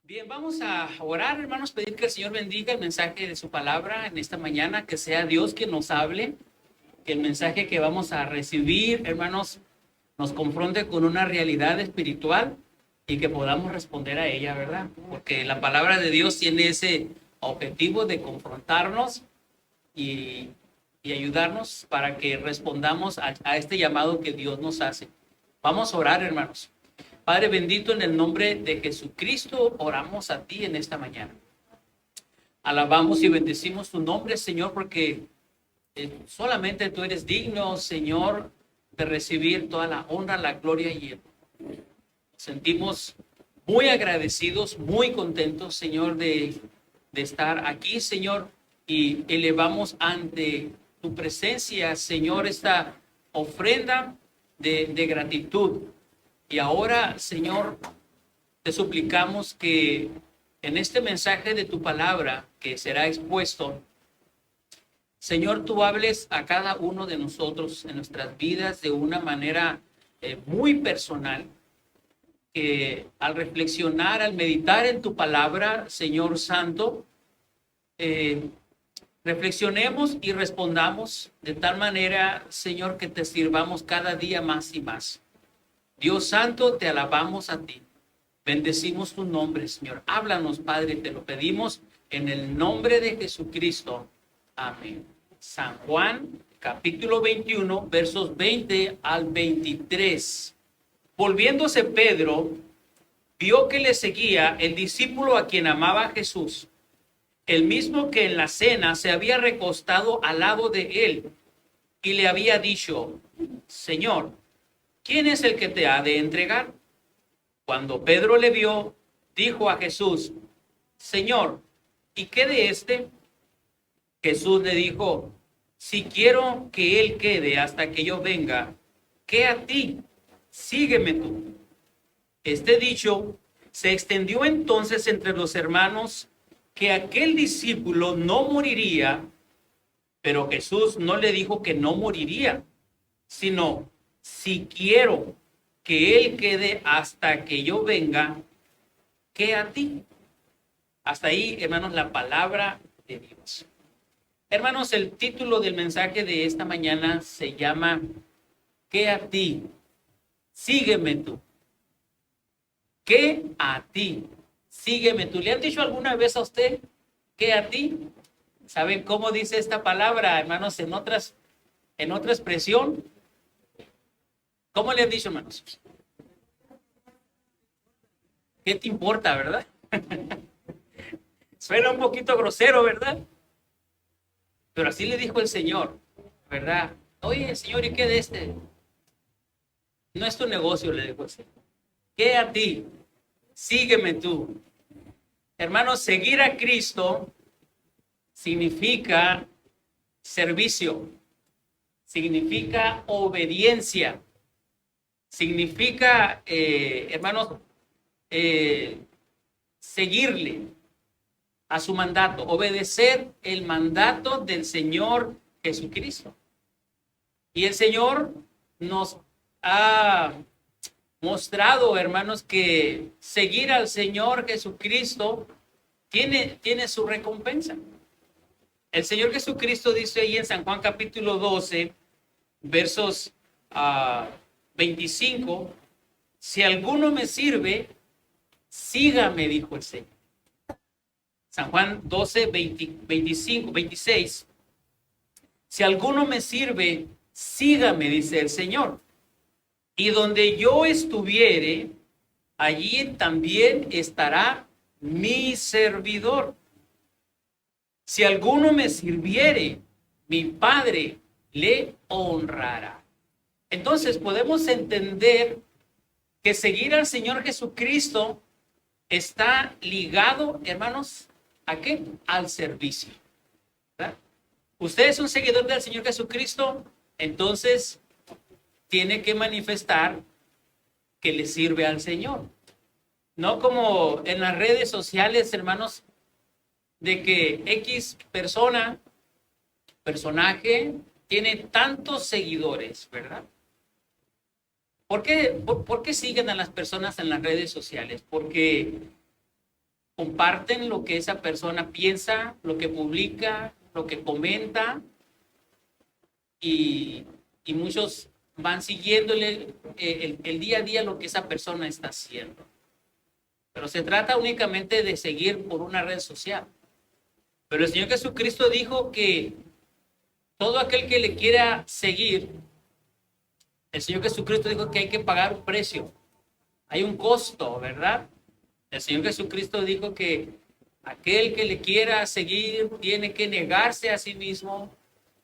Bien, vamos a orar, hermanos, pedir que el Señor bendiga el mensaje de su palabra en esta mañana, que sea Dios quien nos hable, que el mensaje que vamos a recibir, hermanos, nos confronte con una realidad espiritual y que podamos responder a ella, ¿verdad? Porque la palabra de Dios tiene ese objetivo de confrontarnos y, y ayudarnos para que respondamos a este llamado que Dios nos hace. Vamos a orar, hermanos. Padre bendito, en el nombre de Jesucristo, oramos a ti en esta mañana. Alabamos y bendecimos tu nombre, Señor, porque solamente tú eres digno, Señor, de recibir toda la honra, la gloria y el honor. Sentimos muy agradecidos, muy contentos, Señor, de estar aquí, Señor, y elevamos ante tu presencia, Señor, esta ofrenda de gratitud. Y ahora, Señor, te suplicamos que en este mensaje de tu palabra que será expuesto, Señor, tú hables a cada uno de nosotros en nuestras vidas de una manera muy personal, que al reflexionar, al meditar en tu palabra, Señor Santo, reflexionemos y respondamos de tal manera, Señor, que te sirvamos cada día más y más. Dios Santo, te alabamos a ti. Bendecimos tu nombre, Señor. Háblanos, Padre, te lo pedimos en el nombre de Jesucristo. Amén. San Juan, capítulo 21, versos 20 al 23. Volviéndose Pedro, vio que le seguía el discípulo a quien amaba Jesús, el mismo que en la cena se había recostado al lado de él y le había dicho: Señor, ¿quién es el que te ha de entregar? Cuando Pedro le vio, dijo a Jesús: Señor, ¿y qué de este? Jesús le dijo: si quiero que él quede hasta que yo venga, ¿qué a ti? Sígueme tú. Este dicho se extendió entonces entre los hermanos que aquel discípulo no moriría, pero Jesús no le dijo que no moriría, sino: si quiero que él quede hasta que yo venga, ¿qué a ti? Hasta ahí, hermanos, la palabra de Dios. Hermanos, el título del mensaje de esta mañana se llama: ¿qué a ti? Sígueme tú. ¿Qué a ti? Sígueme tú. ¿Le han dicho alguna vez a usted qué a ti? ¿Saben cómo dice esta palabra, hermanos, en otra expresión? ¿Cómo le han dicho, hermanos? ¿Qué te importa, verdad? Suena un poquito grosero, ¿verdad? Pero así le dijo el Señor, ¿verdad? Oye, Señor, ¿y qué de este? No es tu negocio, le dijo el Señor. ¿Qué a ti? Sígueme tú. Hermanos, seguir a Cristo significa servicio, significa obediencia, significa, hermanos, seguirle a su mandato, obedecer el mandato del Señor Jesucristo. Y el Señor nos ha mostrado, hermanos, que seguir al Señor Jesucristo tiene su recompensa. El Señor Jesucristo dice ahí en San Juan capítulo 12, versos 25, si alguno me sirve, sígame, dijo el Señor. San Juan 12, 25, 26. Si alguno me sirve, sígame, dice el Señor. Y donde yo estuviere, allí también estará mi servidor. Si alguno me sirviere, mi Padre le honrará. Entonces podemos entender que seguir al Señor Jesucristo está ligado, hermanos, ¿a qué? Al servicio, ¿verdad? Usted es un seguidor del Señor Jesucristo, entonces tiene que manifestar que le sirve al Señor. No como en las redes sociales, hermanos, de que X personaje, tiene tantos seguidores, ¿verdad? ¿Por qué siguen a las personas en las redes sociales? Porque comparten lo que esa persona piensa, lo que publica, lo que comenta, y muchos van siguiéndole el día a día lo que esa persona está haciendo. Pero se trata únicamente de seguir por una red social. Pero el Señor Jesucristo dijo que todo aquel que le quiera seguir, el Señor Jesucristo dijo que hay que pagar un precio. Hay un costo, ¿verdad? El Señor Jesucristo dijo que aquel que le quiera seguir tiene que negarse a sí mismo,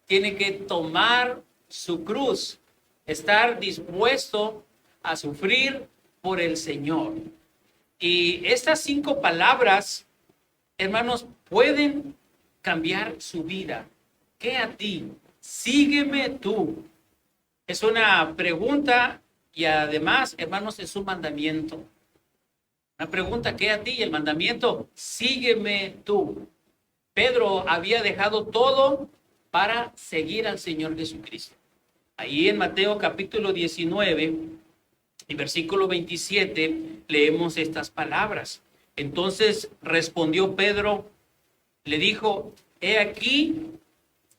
tiene que tomar su cruz, estar dispuesto a sufrir por el Señor. Y estas 5 palabras, hermanos, pueden cambiar su vida. ¿Qué a ti? Sígueme tú. Es una pregunta y además, hermanos, es un mandamiento. Una pregunta, ¿qué a ti? Y el mandamiento, sígueme tú. Pedro había dejado todo para seguir al Señor Jesucristo. Ahí en Mateo capítulo 19 y versículo 27 leemos estas palabras. Entonces respondió Pedro, le dijo, he aquí,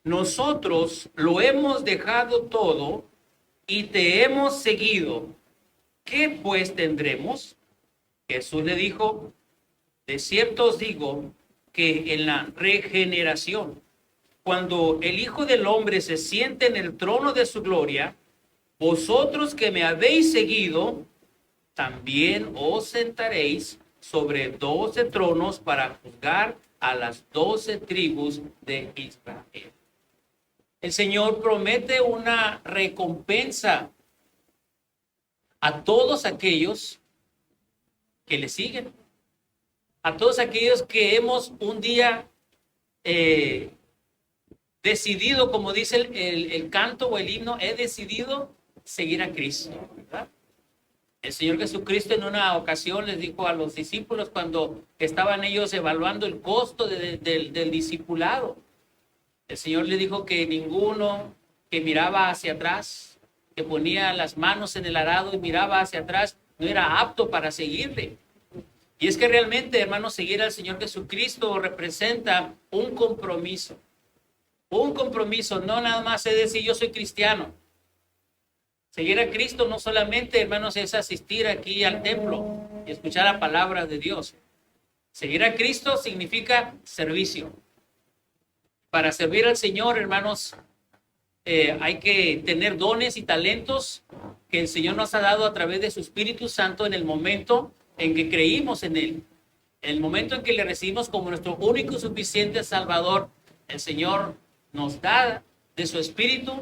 nosotros lo hemos dejado todo y te hemos seguido. ¿Qué pues tendremos? Jesús le dijo, de cierto os digo que en la regeneración, cuando el Hijo del Hombre se siente en el trono de su gloria, vosotros que me habéis seguido, también os sentaréis sobre 12 tronos para juzgar a las 12 tribus de Israel. El Señor promete una recompensa a todos aquellos que le siguen, a todos aquellos que hemos un día decidido, como dice el canto o el himno, he decidido seguir a Cristo, ¿verdad? El Señor Jesucristo en una ocasión les dijo a los discípulos cuando estaban ellos evaluando el costo del discipulado. El Señor le dijo que ninguno que miraba hacia atrás, que ponía las manos en el arado y miraba hacia atrás, no era apto para seguirle. Y es que realmente, hermanos, seguir al Señor Jesucristo representa un compromiso. Un compromiso, no nada más es decir yo soy cristiano. Seguir a Cristo no solamente, hermanos, es asistir aquí al templo y escuchar la palabra de Dios. Seguir a Cristo significa servicio. Para servir al Señor, hermanos, hay que tener dones y talentos que el Señor nos ha dado a través de su Espíritu Santo en el momento en que creímos en Él. En el momento en que le recibimos como nuestro único y suficiente Salvador, el Señor nos da de su Espíritu,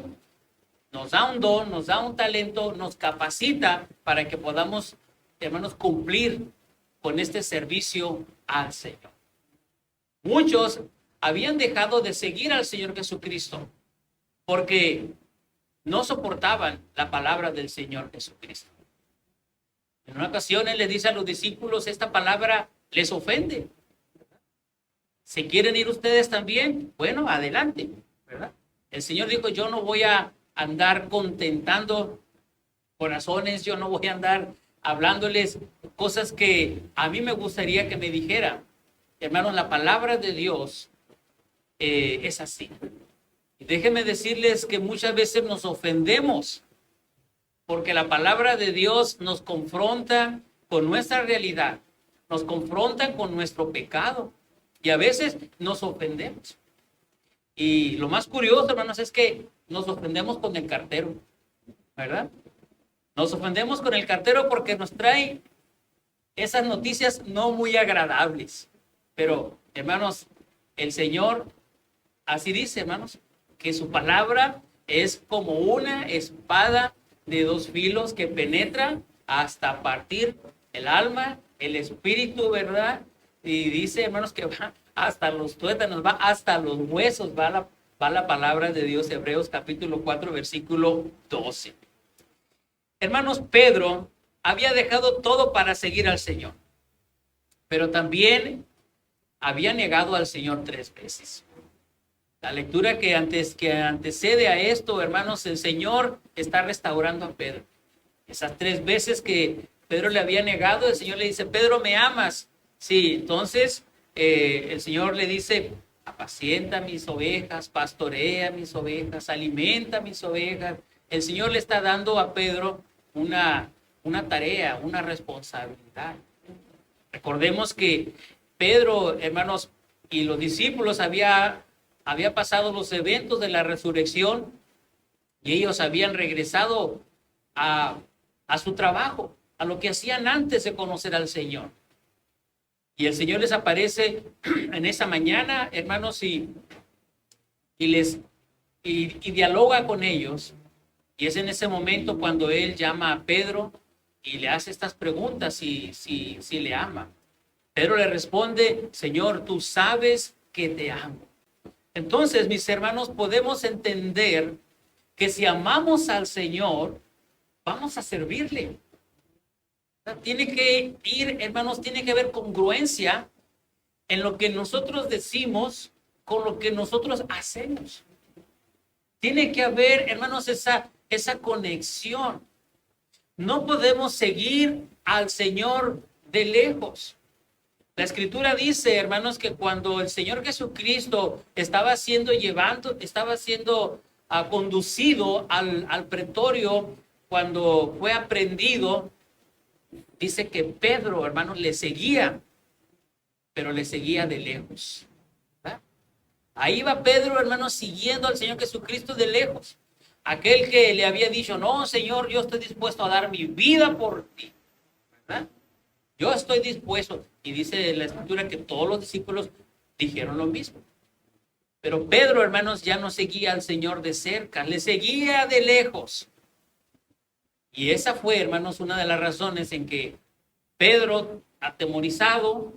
nos da un don, nos da un talento, nos capacita para que podamos, hermanos, cumplir con este servicio al Señor. Muchos habían dejado de seguir al Señor Jesucristo porque no soportaban la palabra del Señor Jesucristo. En una ocasión Él les dice a los discípulos, esta palabra les ofende. ¿Se quieren ir ustedes también? Bueno, adelante, ¿verdad? El Señor dijo, yo no voy a andar contentando corazones, yo no voy a andar hablándoles cosas que a mí me gustaría que me dijera. Hermanos, la palabra de Dios es así. Y déjenme decirles que muchas veces nos ofendemos porque la palabra de Dios nos confronta con nuestra realidad, nos confronta con nuestro pecado y a veces nos ofendemos. Y lo más curioso, hermanos, es que nos ofendemos con el cartero, ¿verdad? Nos ofendemos con el cartero porque nos trae esas noticias no muy agradables. Pero, hermanos, el Señor así dice, hermanos, que su palabra es como una espada de 2 filos que penetra hasta partir el alma, el espíritu, ¿verdad? Y dice, hermanos, que va hasta los tuétanos, va hasta los huesos, va la palabra de Dios, Hebreos capítulo 4, versículo 12. Hermanos, Pedro había dejado todo para seguir al Señor, pero también había negado al Señor 3 veces. La lectura que antecede a esto, hermanos, el Señor está restaurando a Pedro. Esas 3 veces que Pedro le había negado, el Señor le dice, Pedro, ¿me amas? Sí, entonces el Señor le dice, apacienta mis ovejas, pastorea mis ovejas, alimenta mis ovejas. El Señor le está dando a Pedro una tarea, una responsabilidad. Recordemos que Pedro, hermanos, y los discípulos había pasado los eventos de la resurrección y ellos habían regresado a, a su trabajo, a lo que hacían antes de conocer al Señor. Y el Señor les aparece en esa mañana, hermanos, y dialoga con ellos. Y es en ese momento cuando Él llama a Pedro y le hace estas preguntas si le ama. Pedro le responde, Señor, tú sabes que te amo. Entonces, mis hermanos, podemos entender que si amamos al Señor, vamos a servirle. Tiene que ir, hermanos, tiene que haber congruencia en lo que nosotros decimos con lo que nosotros hacemos. Tiene que haber, hermanos, esa conexión. No podemos seguir al Señor de lejos. La Escritura dice, hermanos, que cuando el Señor Jesucristo estaba siendo conducido al pretorio, cuando fue aprehendido, dice que Pedro, hermanos, le seguía, pero le seguía de lejos. ¿Verdad? Ahí va Pedro, hermanos, siguiendo al Señor Jesucristo de lejos. Aquel que le había dicho, no, Señor, yo estoy dispuesto a dar mi vida por ti. ¿Verdad? Yo estoy dispuesto. Y dice la Escritura que todos los discípulos dijeron lo mismo. Pero Pedro, hermanos, ya no seguía al Señor de cerca, le seguía de lejos. Y esa fue, hermanos, una de las razones en que Pedro, atemorizado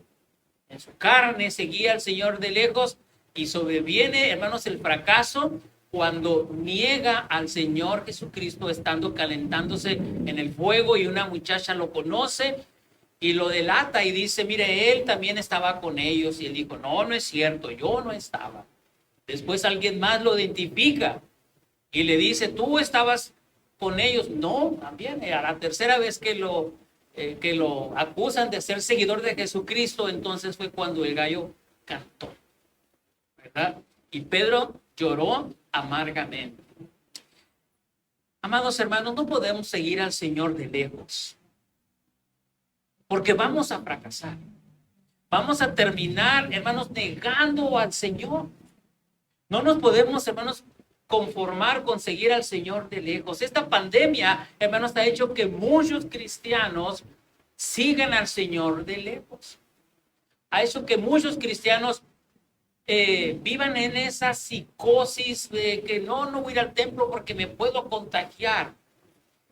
en su carne, seguía al Señor de lejos y sobreviene, hermanos, el fracaso cuando niega al Señor Jesucristo estando calentándose en el fuego y una muchacha lo conoce y lo delata y dice, mire, él también estaba con ellos. Y él dijo, no, no es cierto, yo no estaba. Después alguien más lo identifica y le dice, tú estabas con ellos. No, también a la tercera vez que lo acusan de ser seguidor de Jesucristo, entonces fue cuando el gallo cantó, ¿verdad? Y Pedro lloró amargamente. Amados hermanos, no podemos seguir al Señor de lejos, porque vamos a fracasar. Vamos a terminar, hermanos, negando al Señor. No nos podemos, hermanos, conformar con seguir al Señor de lejos. Esta pandemia, hermanos, ha hecho que muchos cristianos sigan al Señor de lejos. Ha hecho que muchos cristianos vivan en esa psicosis de que no voy a ir al templo porque me puedo contagiar.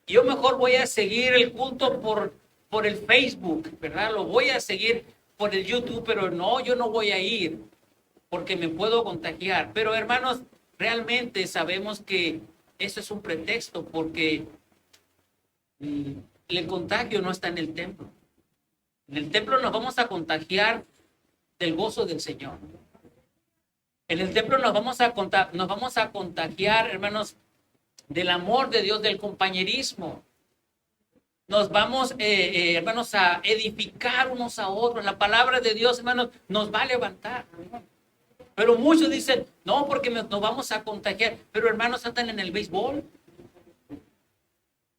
Yo mejor voy a seguir el culto por el Facebook, ¿verdad? Lo voy a seguir por el YouTube, pero no, yo no voy a ir porque me puedo contagiar. Pero hermanos, realmente sabemos que eso es un pretexto porque el contagio no está en el templo. En el templo nos vamos a contagiar del gozo del Señor. En el templo nos vamos a contagiar, hermanos, del amor de Dios, del compañerismo. Nos vamos, hermanos, a edificar unos a otros. La palabra de Dios, hermanos, nos va a levantar. Pero muchos dicen, no, porque nos vamos a contagiar. Pero hermanos, andan en el béisbol.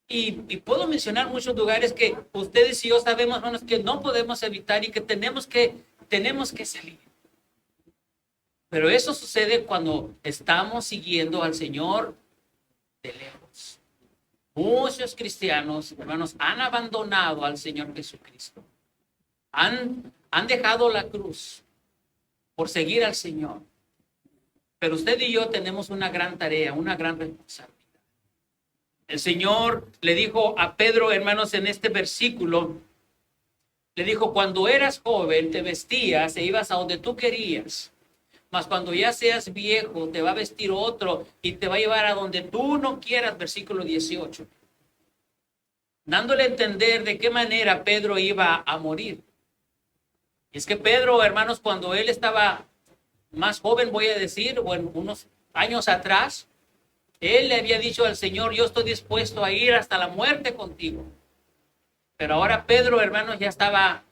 Y puedo mencionar muchos lugares que ustedes y yo sabemos, hermanos, que no podemos evitar y que tenemos que salir. Pero eso sucede cuando estamos siguiendo al Señor de lejos. Muchos cristianos, hermanos, han abandonado al Señor Jesucristo. Han dejado la cruz por seguir al Señor. Pero usted y yo tenemos una gran tarea, una gran responsabilidad. El Señor le dijo a Pedro, hermanos, en este versículo, le dijo, cuando eras joven te vestías e ibas a donde tú querías. Mas cuando ya seas viejo, te va a vestir otro y te va a llevar a donde tú no quieras, versículo 18. Dándole a entender de qué manera Pedro iba a morir. Es que Pedro, hermanos, cuando él estaba más joven, voy a decir, o en unos años atrás, él le había dicho al Señor, yo estoy dispuesto a ir hasta la muerte contigo. Pero ahora Pedro, hermanos, ya estaba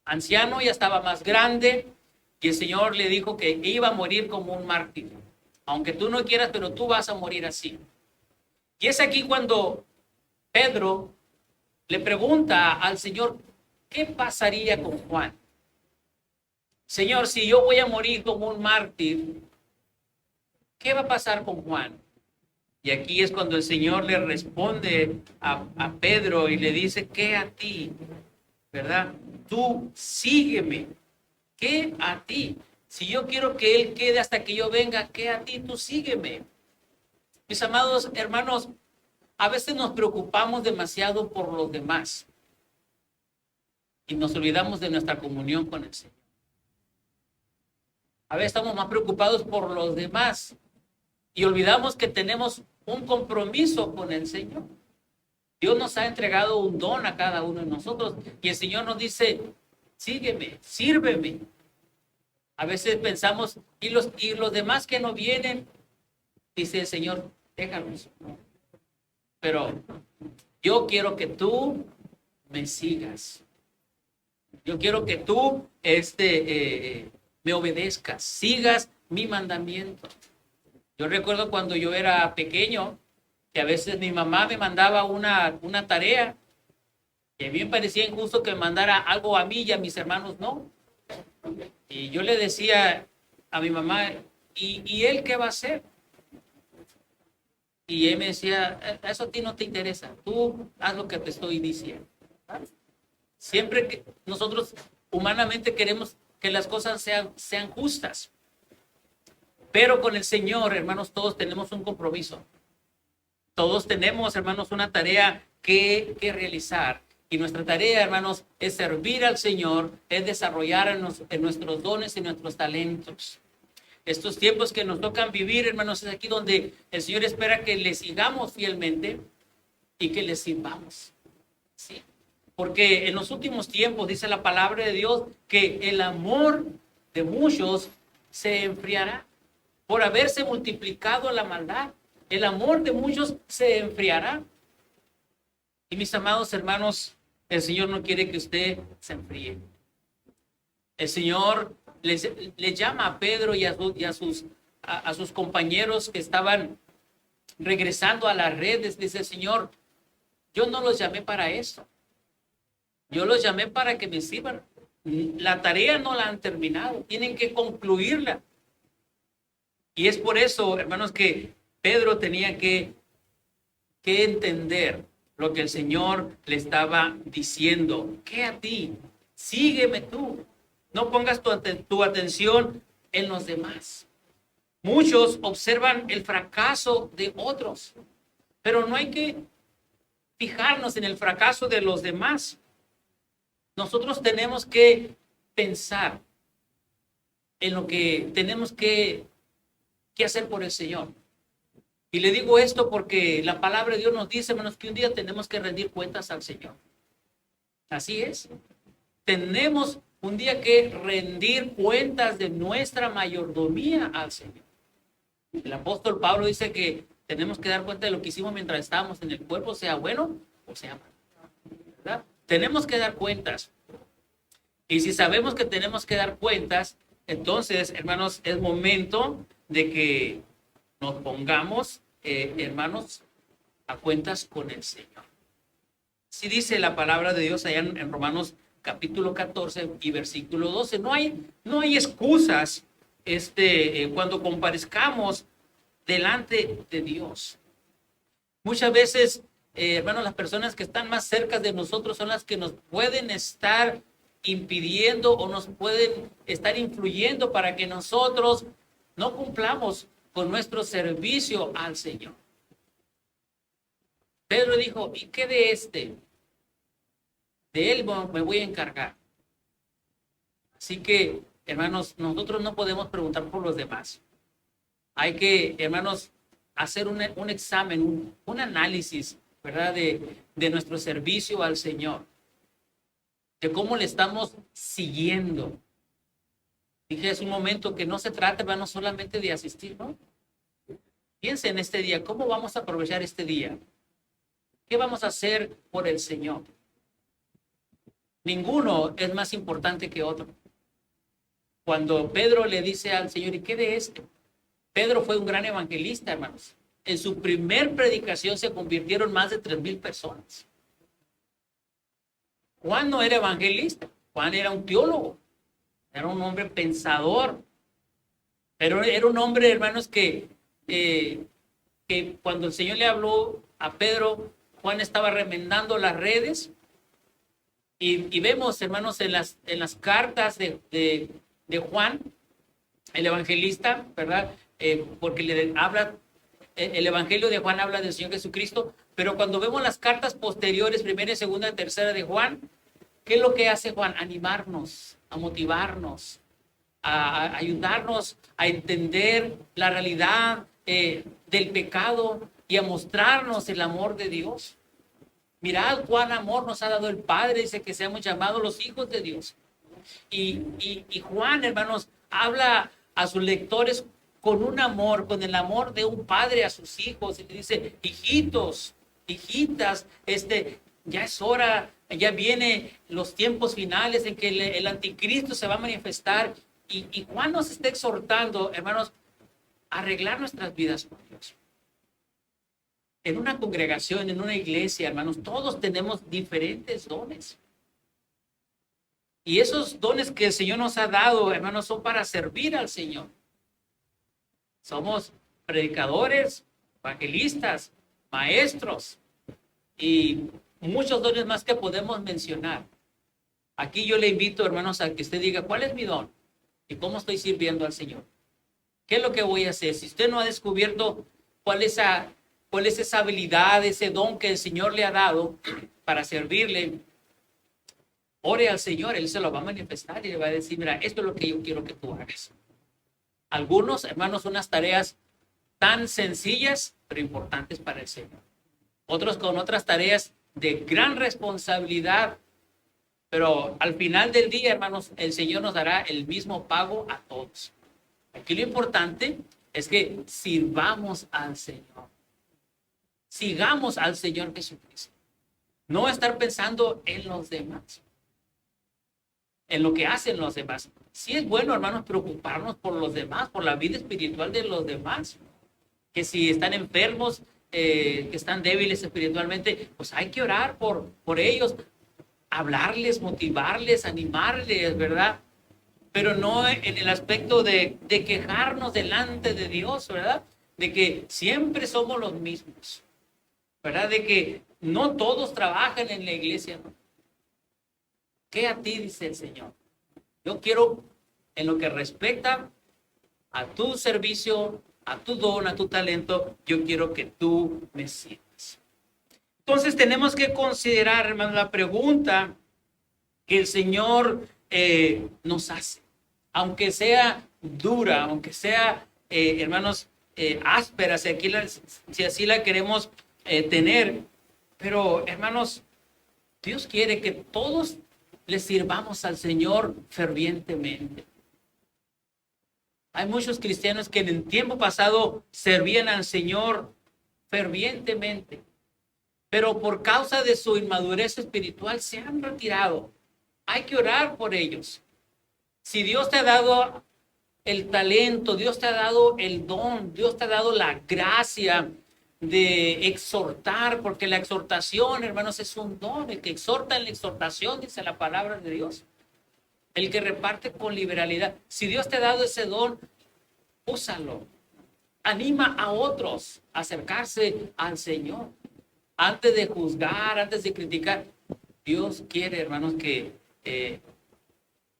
anciano, ya estaba más grande, y el Señor le dijo que iba a morir como un mártir. Aunque tú no quieras, pero tú vas a morir así. Y es aquí cuando Pedro le pregunta al Señor, ¿qué pasaría con Juan? Señor, si yo voy a morir como un mártir, ¿qué va a pasar con Juan? Y aquí es cuando el Señor le responde a Pedro y le dice, ¿qué a ti? ¿Verdad? Tú sígueme. ¿Qué a ti? Si yo quiero que Él quede hasta que yo venga, ¿qué a ti? Tú sígueme. Mis amados hermanos, a veces nos preocupamos demasiado por los demás y nos olvidamos de nuestra comunión con el Señor. A veces estamos más preocupados por los demás y olvidamos que tenemos un compromiso con el Señor. Dios nos ha entregado un don a cada uno de nosotros y el Señor nos dice, sígueme, sírveme. A veces pensamos, y los demás que no vienen, dice el Señor, déjalos. Pero yo quiero que tú me sigas. Yo quiero que tú me obedezcas, sigas mi mandamiento. Yo recuerdo cuando yo era pequeño, que a veces mi mamá me mandaba una tarea, y a mí me parecía injusto que me mandara algo a mí y a mis hermanos no. Y yo le decía a mi mamá, ¿y él qué va a hacer? Y él me decía, eso a ti no te interesa, tú haz lo que te estoy diciendo. Siempre que nosotros humanamente queremos que las cosas sean justas, pero con el Señor, hermanos, todos tenemos un compromiso. Todos tenemos, hermanos, una tarea que realizar. Y nuestra tarea, hermanos, es servir al Señor, es desarrollar en nuestros dones y nuestros talentos. Estos tiempos que nos tocan vivir, hermanos, es aquí donde el Señor espera que le sigamos fielmente y que le sirvamos. ¿Sí? Porque en los últimos tiempos, dice la palabra de Dios, que el amor de muchos se enfriará por haberse multiplicado la maldad. El amor de muchos se enfriará. Y mis amados hermanos, el Señor no quiere que usted se enfríe. El Señor le llama a Pedro y a sus compañeros que estaban regresando a las redes. Dice el Señor, yo no los llamé para eso. Yo los llamé para que me sirvan. La tarea no la han terminado. Tienen que concluirla. Y es por eso, hermanos, que Pedro tenía que entender lo que el Señor le estaba diciendo. ¿Qué a ti? Sígueme tú. No pongas tu atención en los demás. Muchos observan el fracaso de otros, pero no hay que fijarnos en el fracaso de los demás. Nosotros tenemos que pensar en lo que tenemos que hacer por el Señor. Y le digo esto porque la palabra de Dios nos dice, hermanos, que un día tenemos que rendir cuentas al Señor. Así es. Tenemos un día que rendir cuentas de nuestra mayordomía al Señor. El apóstol Pablo dice que tenemos que dar cuenta de lo que hicimos mientras estábamos en el cuerpo, sea bueno o sea malo. ¿Verdad? Tenemos que dar cuentas. Y si sabemos que tenemos que dar cuentas, entonces, hermanos, es momento de que nos pongamos, hermanos, a cuentas con el Señor. Así dice la palabra de Dios allá en Romanos capítulo 14 y versículo 12. No hay excusas cuando comparezcamos delante de Dios. Muchas veces, hermanos, las personas que están más cerca de nosotros son las que nos pueden estar impidiendo o nos pueden estar influyendo para que nosotros no cumplamos con nuestro servicio al Señor. Pedro dijo, ¿y qué de este? De él me voy a encargar. Así que, hermanos, nosotros no podemos preguntar por los demás. Hay que, hermanos, hacer un examen, un análisis, ¿verdad? De nuestro servicio al Señor. De cómo le estamos siguiendo. Dije hace un momento que no se trata, hermanos, solamente de asistir, ¿no? Piensa en este día, ¿cómo vamos a aprovechar este día? ¿Qué vamos a hacer por el Señor? Ninguno es más importante que otro. Cuando Pedro le dice al Señor, ¿y qué de esto? Pedro fue un gran evangelista, hermanos. En su primer predicación se convirtieron más de 3,000 personas. Juan no era evangelista, Juan era un teólogo, era un hombre pensador, pero era un hombre, hermanos, que cuando el Señor le habló a Pedro, Juan estaba remendando las redes y vemos, hermanos, en las cartas de Juan, el evangelista, ¿verdad? Porque el evangelio de Juan habla del Señor Jesucristo, pero cuando vemos las cartas posteriores, primera, segunda, tercera de Juan, ¿qué es lo que hace Juan? Animarnos, a motivarnos, a ayudarnos a entender la realidad del pecado y a mostrarnos el amor de Dios. Mirad cuán amor nos ha dado el Padre, dice que seamos llamados los hijos de Dios. Y Juan, hermanos, habla a sus lectores con un amor, con el amor de un padre a sus hijos. Y dice, hijitos, hijitas, ya es hora, ya vienen los tiempos finales en que el anticristo se va a manifestar. Y Juan nos está exhortando, hermanos, a arreglar nuestras vidas con Dios. En una congregación, en una iglesia, hermanos, todos tenemos diferentes dones. Y esos dones que el Señor nos ha dado, hermanos, son para servir al Señor. Somos predicadores, evangelistas, maestros y muchos dones más que podemos mencionar. Aquí yo le invito, hermanos, a que usted diga, ¿cuál es mi don? ¿Y cómo estoy sirviendo al Señor? ¿Qué es lo que voy a hacer? Si usted no ha descubierto cuál es esa habilidad, ese don que el Señor le ha dado para servirle, ore al Señor, Él se lo va a manifestar y le va a decir, mira, esto es lo que yo quiero que tú hagas. Algunos, hermanos, unas tareas tan sencillas, pero importantes para el Señor. Otros con otras tareas de gran responsabilidad, pero al final del día, hermanos, el Señor nos dará el mismo pago a todos. Aquí lo importante es que sirvamos al Señor. Sigamos al Señor Jesucristo. No estar pensando en los demás, en lo que hacen los demás. Sí es bueno, hermanos, preocuparnos por los demás, por la vida espiritual de los demás. Que si están enfermos, que están débiles espiritualmente, pues hay que orar por ellos, hablarles, motivarles, animarles, ¿verdad? Pero no en el aspecto de quejarnos delante de Dios, ¿verdad? De que siempre somos los mismos, ¿verdad? De que no todos trabajan en la iglesia, ¿no? ¿Qué a ti dice el Señor? Yo quiero, en lo que respecta a tu servicio, a tu don, a tu talento, yo quiero que tú me sirvas. Entonces tenemos que considerar, hermanos, la pregunta que el Señor nos hace. Aunque sea dura, aunque sea, hermanos, áspera, si así la queremos tener. Pero, hermanos, Dios quiere que todos le sirvamos al Señor fervientemente. Hay muchos cristianos que en el tiempo pasado servían al Señor fervientemente, pero por causa de su inmadurez espiritual se han retirado. Hay que orar por ellos. Si Dios te ha dado el talento, Dios te ha dado el don, Dios te ha dado la gracia de exhortar, porque la exhortación, hermanos, es un don. El que exhorta en la exhortación, dice la palabra de Dios. El que reparte con liberalidad. Si Dios te ha dado ese don, úsalo. Anima a otros a acercarse al Señor. Antes de juzgar, antes de criticar. Dios quiere, hermanos, que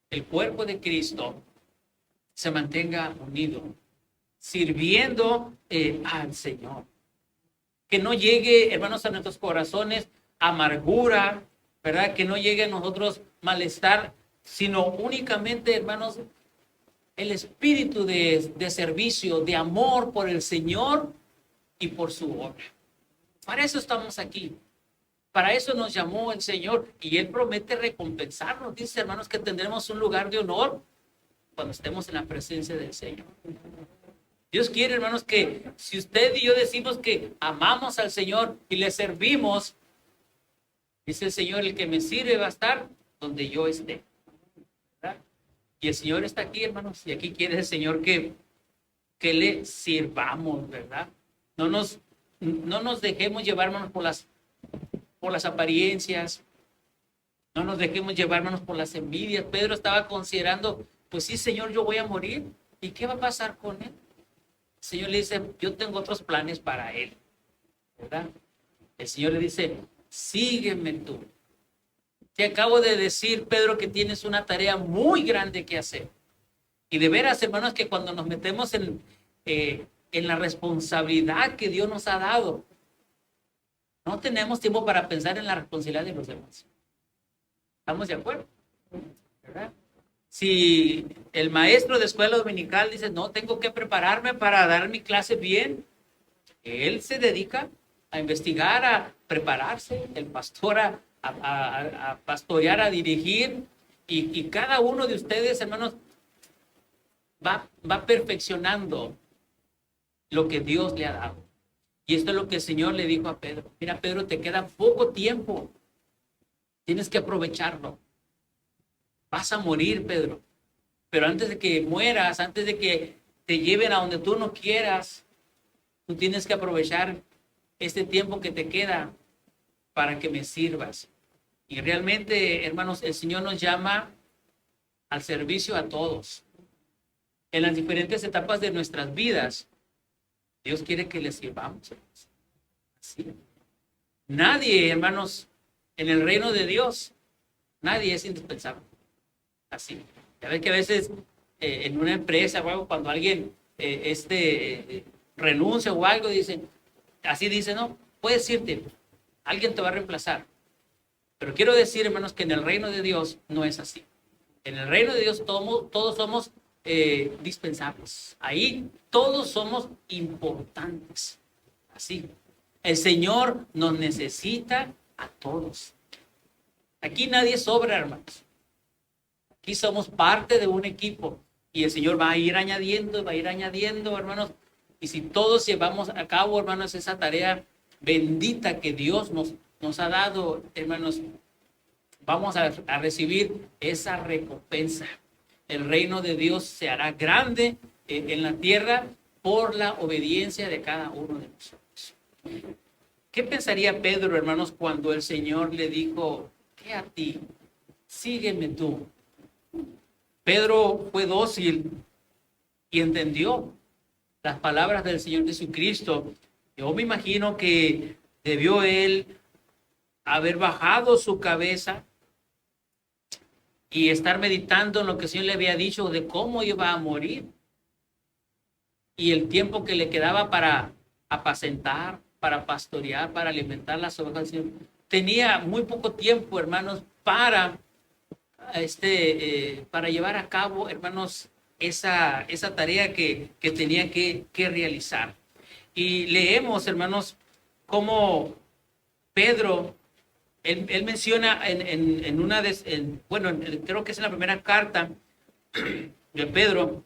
el cuerpo de Cristo se mantenga unido, sirviendo al Señor. Que no llegue, hermanos, a nuestros corazones amargura, ¿verdad? Que no llegue a nosotros malestar, sino únicamente, hermanos, el espíritu de servicio, de amor por el Señor y por su obra. Para eso estamos aquí. Para eso nos llamó el Señor y Él promete recompensarnos. Dice, hermanos, que tendremos un lugar de honor cuando estemos en la presencia del Señor. Dios quiere, hermanos, que si usted y yo decimos que amamos al Señor y le servimos, dice el Señor, el que me sirve va a estar donde yo esté, ¿verdad? Y el Señor está aquí, hermanos, y aquí quiere el Señor que le sirvamos, ¿verdad? No nos dejemos llevar, hermanos, por las apariencias, no nos dejemos llevar, hermanos, por las envidias. Pedro estaba considerando, pues sí, Señor, yo voy a morir, ¿y qué va a pasar con él? El Señor le dice, yo tengo otros planes para él, ¿verdad? El Señor le dice, sígueme tú. Te acabo de decir, Pedro, que tienes una tarea muy grande que hacer. Y de veras, hermanos, que cuando nos metemos en la responsabilidad que Dios nos ha dado, no tenemos tiempo para pensar en la responsabilidad de los demás. ¿Estamos de acuerdo? ¿Verdad? Si el maestro de escuela dominical dice, no, tengo que prepararme para dar mi clase bien, él se dedica a investigar, a prepararse, el pastor a pastorear, a dirigir, y cada uno de ustedes, hermanos, va perfeccionando lo que Dios le ha dado. Y esto es lo que el Señor le dijo a Pedro. Mira, Pedro, te queda poco tiempo. Tienes que aprovecharlo. Vas a morir, Pedro. Pero antes de que mueras, antes de que te lleven a donde tú no quieras, tú tienes que aprovechar este tiempo que te queda para que me sirvas. Y realmente, hermanos, el Señor nos llama al servicio a todos. En las diferentes etapas de nuestras vidas, Dios quiere que le sirvamos. Así. Nadie, hermanos, en el reino de Dios, nadie es indispensable. Así. Ya ves que a veces en una empresa o algo, cuando alguien renuncia o algo, dicen, así dice, no, puedes irte, alguien te va a reemplazar. Pero quiero decir, hermanos, que en el reino de Dios no es así. En el reino de Dios todos somos dispensables. Ahí todos somos importantes. Así. El Señor nos necesita a todos. Aquí nadie sobra, hermanos. Aquí somos parte de un equipo y el Señor va a ir añadiendo, hermanos. Y si todos llevamos a cabo, hermanos, esa tarea bendita que Dios nos ha dado, hermanos, vamos a recibir esa recompensa. El reino de Dios se hará grande en la tierra por la obediencia de cada uno de nosotros. ¿Qué pensaría Pedro, hermanos, cuando el Señor le dijo, ¿qué a ti? Sígueme tú. Pedro fue dócil y entendió las palabras del Señor Jesucristo. Yo me imagino que debió él haber bajado su cabeza y estar meditando en lo que el Señor le había dicho de cómo iba a morir y el tiempo que le quedaba para apacentar, para pastorear, para alimentar las ovejas del Señor. Tenía muy poco tiempo, hermanos, para llevar a cabo, hermanos, esa tarea que tenía que realizar. Y leemos, hermanos, cómo Pedro, él menciona en una creo que es en la primera carta de Pedro,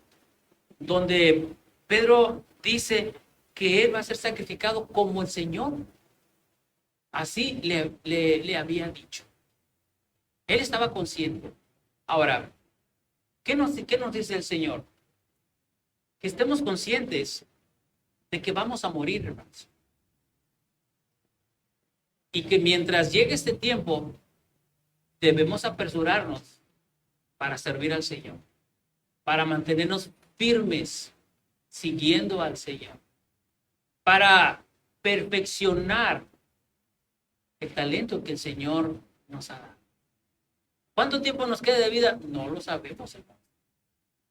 donde Pedro dice que él va a ser sacrificado como el Señor. Así le había dicho. Él estaba consciente. Ahora, ¿qué nos dice el Señor? Que estemos conscientes de que vamos a morir, hermanos. Y que mientras llegue este tiempo, debemos apresurarnos para servir al Señor, para mantenernos firmes, siguiendo al Señor, para perfeccionar el talento que el Señor nos ha dado. ¿Cuánto tiempo nos queda de vida? No lo sabemos, hermano.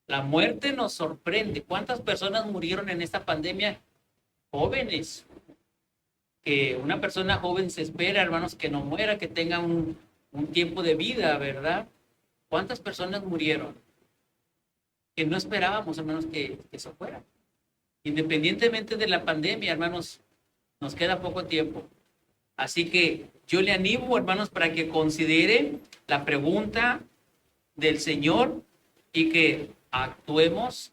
La muerte nos sorprende. ¿Cuántas personas murieron en esta pandemia? Jóvenes. Que una persona joven se espera, hermanos, que no muera, que tenga un tiempo de vida, ¿verdad? ¿Cuántas personas murieron? Que no esperábamos, hermanos, que eso fuera. Independientemente de la pandemia, hermanos, nos queda poco tiempo. Así que yo le animo, hermanos, para que consideren la pregunta del Señor y que actuemos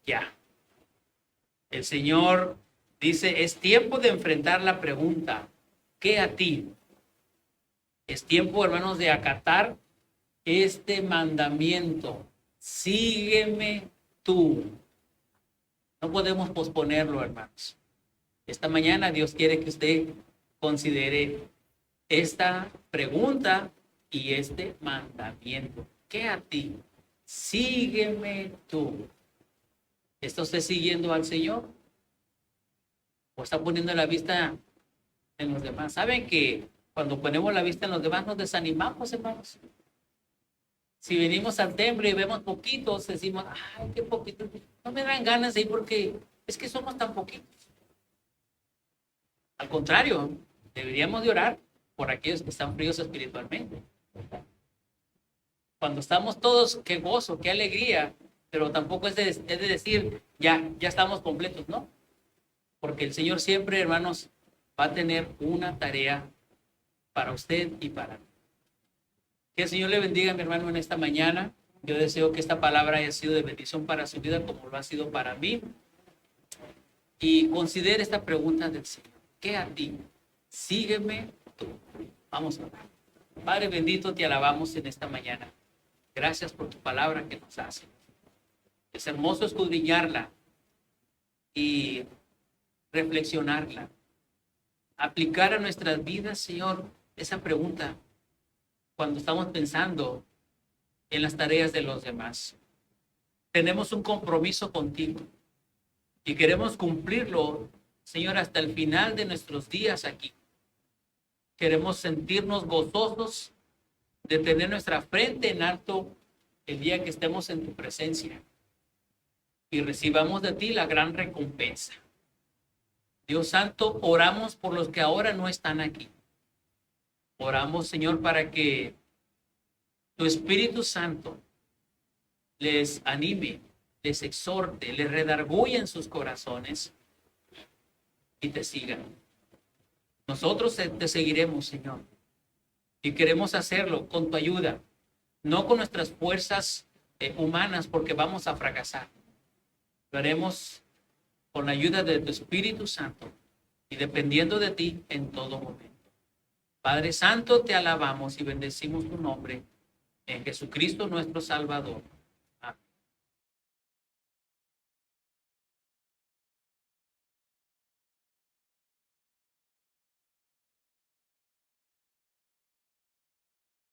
ya. El Señor dice, es tiempo de enfrentar la pregunta, ¿qué a ti? Es tiempo, hermanos, de acatar este mandamiento, sígueme tú. No podemos posponerlo, hermanos. Esta mañana Dios quiere que usted considere esta pregunta y este mandamiento. ¿Qué a ti? Sígueme tú. ¿Está usted siguiendo al Señor? ¿O está poniendo la vista en los demás? ¿Saben que cuando ponemos la vista en los demás nos desanimamos, hermanos? Si venimos al templo y vemos poquitos, decimos, ay, qué poquito. No me dan ganas de ir porque es que somos tan poquitos. Al contrario, deberíamos de orar por aquellos que están fríos espiritualmente. Cuando estamos todos, qué gozo, qué alegría, pero tampoco es de decir, ya estamos completos, ¿no? Porque el Señor siempre, hermanos, va a tener una tarea para usted y para mí. Que el Señor le bendiga, mi hermano, en esta mañana. Yo deseo que esta palabra haya sido de bendición para su vida como lo ha sido para mí. Y considere esta pregunta del Señor. ¿Qué a ti? Sígueme tú. Vamos a orar. Padre bendito, te alabamos en esta mañana. Gracias por tu palabra que nos hace. Es hermoso escudriñarla y reflexionarla. Aplicar a nuestras vidas, Señor, esa pregunta cuando estamos pensando en las tareas de los demás. Tenemos un compromiso contigo y queremos cumplirlo, Señor, hasta el final de nuestros días aquí. Queremos sentirnos gozosos de tener nuestra frente en alto el día que estemos en tu presencia y recibamos de ti la gran recompensa. Dios Santo, oramos por los que ahora no están aquí. Oramos, Señor, para que tu Espíritu Santo les anime, les exhorte, les redarguya en sus corazones y te sigan. Nosotros te seguiremos, Señor, y queremos hacerlo con tu ayuda, no con nuestras fuerzas humanas, porque vamos a fracasar. Lo haremos con la ayuda de tu Espíritu Santo y dependiendo de ti en todo momento. Padre Santo, te alabamos y bendecimos tu nombre en Jesucristo nuestro Salvador.